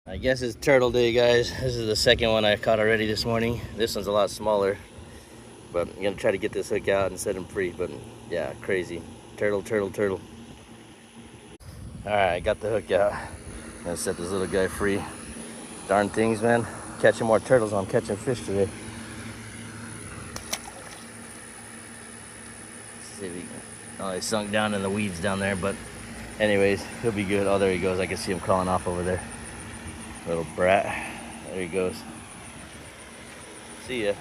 I guess it's turtle day, guys. This is the second one I caught already this morning. This one's a lot smaller, but I'm gonna try to get this hook out and set him free. But yeah, crazy. Turtle, turtle, turtle. All right, I got the hook out. I'm gonna set this little guy free. Darn things, man. Catching more turtles than I'm catching fish today. Let's see if he, oh, he sunk down in the weeds down there, but anyways, he'll be good. Oh, there he goes. I can see him crawling off over there. Little brat. There he goes. See ya.